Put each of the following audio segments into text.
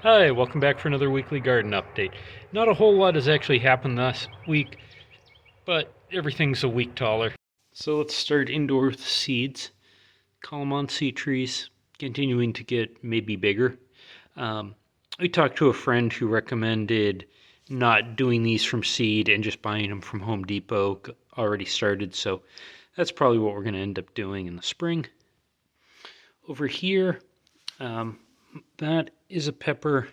Hi, welcome back for another weekly garden update. Not a whole lot has actually happened this week, but everything's a week taller. So let's start indoor with seeds. Calamansi trees continuing to get maybe bigger. We talked to a friend who recommended not doing these from seed and just buying them from Home Depot already started, so that's probably what we're going to end up doing in the spring. Over here, that is a pepper,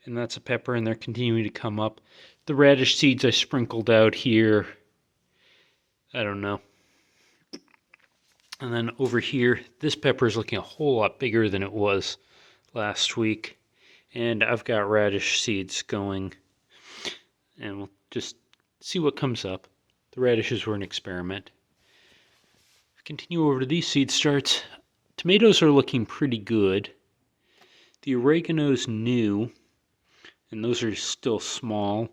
and that's a pepper, and they're continuing to come up. The radish seeds I sprinkled out here, I don't know. And then over here, this pepper is looking a whole lot bigger than it was last week. And I've got radish seeds going, and we'll just see what comes up. The radishes were an experiment. Continue over to these seed starts. Tomatoes are looking pretty good. The oregano's new, and those are still small.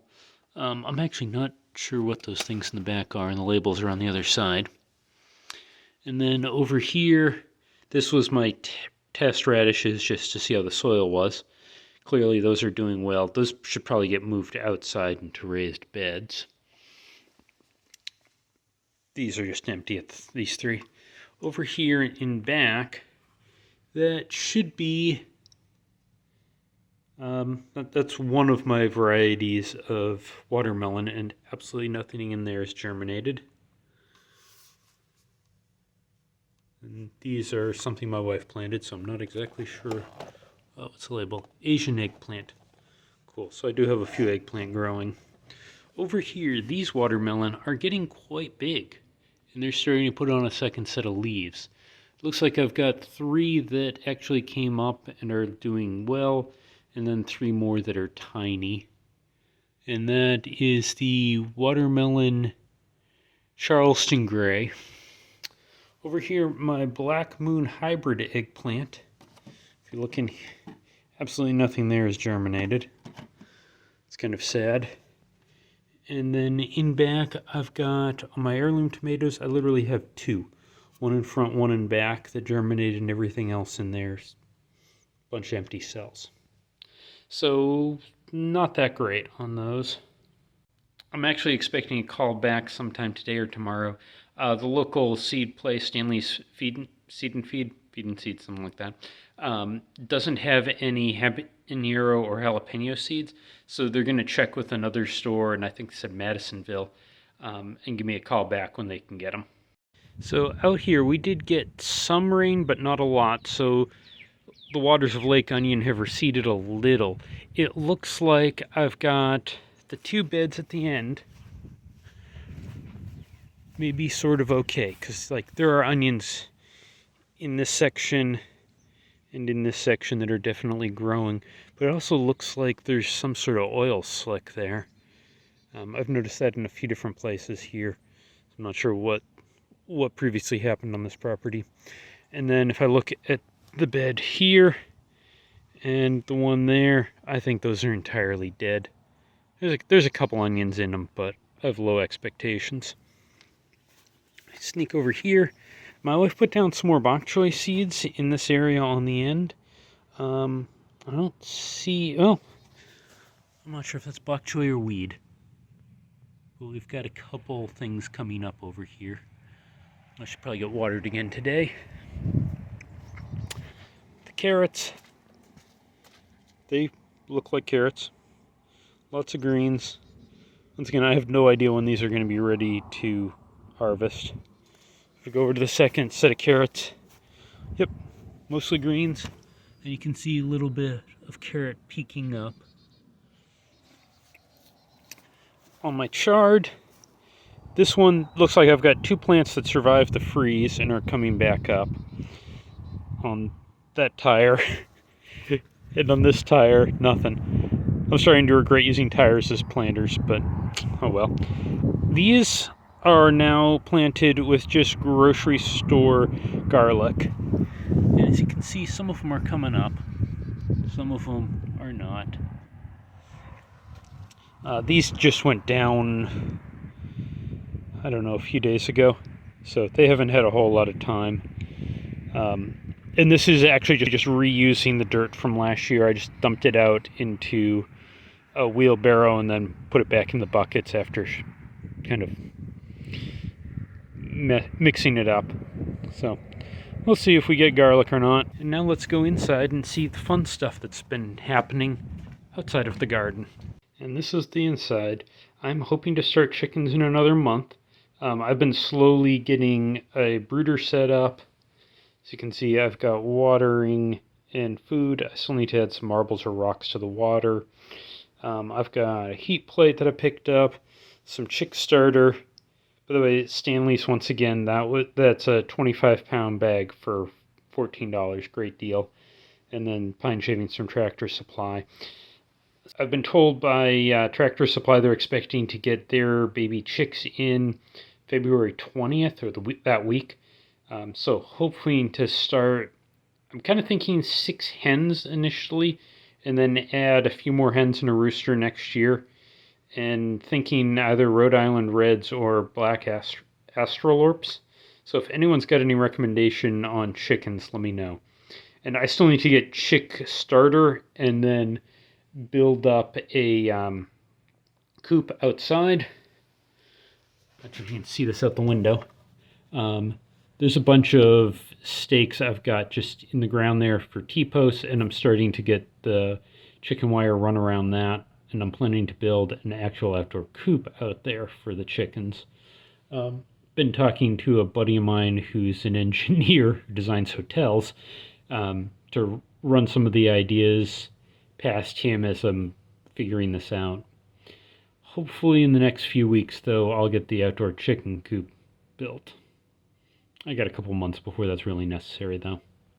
I'm actually not sure what those things in the back are, and the labels are on the other side. And then over here, this was my test radishes just to see how the soil was. Clearly those are doing well. Those should probably get moved outside into raised beds. These are just empty at these three. Over here in back, that should be, that's one of my varieties of watermelon, and absolutely nothing in there is germinated. And these are something my wife planted, so I'm not exactly sure. Oh, what's the label? Asian eggplant. Cool, so I do have a few eggplant growing. Over here, these watermelon are getting quite big, and they're starting to put on a second set of leaves. It looks like I've got 3 that actually came up and are doing well, and then 3 more that are tiny. And that is the watermelon Charleston Gray. Over here, my Black Moon hybrid eggplant. If you're looking, absolutely nothing there is germinated. It's kind of sad. And then in back, I've got my heirloom tomatoes. I literally have 2. One in front, one in back that germinated, and everything else in there's a bunch of empty cells. So, not that great on those. I'm actually expecting a call back sometime today or tomorrow. The local seed place, Stanley's Seed and Feed, something like that, doesn't have any habanero or jalapeno seeds, so they're going to check with another store, and I think they said Madisonville, and give me a call back when they can get them. So out here we did get some rain, but not a lot, so the waters of Lake Onion have receded a little. It looks like I've got the 2 beds at the end maybe sort of okay, because like there are onions in this section and in this section that are definitely growing, but it also looks like there's some sort of oil slick there. I've noticed that in a few different places here. I'm not sure what previously happened on this property. And then if I look at the bed here and the one there, I think those are entirely dead. There's a couple onions in them, but I have low expectations. Sneak over here. My wife put down some more bok choy seeds in this area on the end. I don't see, oh, I'm not sure if that's bok choy or weed. But we've got a couple things coming up over here. I should probably get watered again today. The carrots, they look like carrots. Lots of greens. Once again, I have no idea when these are going to be ready to harvest. If we go over to the second set of carrots, yep, mostly greens, and you can see a little bit of carrot peeking up. On my chard, this one looks like I've got 2 plants that survived the freeze and are coming back up. On that tire, and on this tire, nothing. I'm starting to regret using tires as planters, but oh well. These are now planted with just grocery store garlic. And as you can see, some of them are coming up. Some of them are not. These just went down, I don't know, a few days ago. So they haven't had a whole lot of time. And this is actually just reusing the dirt from last year. I just dumped it out into a wheelbarrow and then put it back in the buckets after kind of mixing it up. So we'll see if we get garlic or not. And now let's go inside and see the fun stuff that's been happening outside of the garden. And this is the inside. I'm hoping to start chickens in another month. I've been slowly getting a brooder set up. As you can see, I've got watering and food. I still need to add some marbles or rocks to the water. I've got a heat plate that I picked up, some chick starter. By the way, Stanley's, once again, that's a 25-pound bag for $14. Great deal. And then pine shavings from Tractor Supply. I've been told by Tractor Supply they're expecting to get their baby chicks in February 20th or that week. So hoping to start, I'm kind of thinking 6 hens initially, and then add a few more hens and a rooster next year. And thinking either Rhode Island Reds or Black Australorps. So if anyone's got any recommendation on chickens, let me know. And I still need to get chick starter and then build up a coop outside. Not sure if you can see this out the window. There's a bunch of stakes I've got just in the ground there for T-posts, and I'm starting to get the chicken wire run around that, and I'm planning to build an actual outdoor coop out there for the chickens. Been talking to a buddy of mine who's an engineer who designs hotels to run some of the ideas past him as I'm figuring this out. Hopefully in the next few weeks, though, I'll get the outdoor chicken coop built. I got a couple months before that's really necessary, though.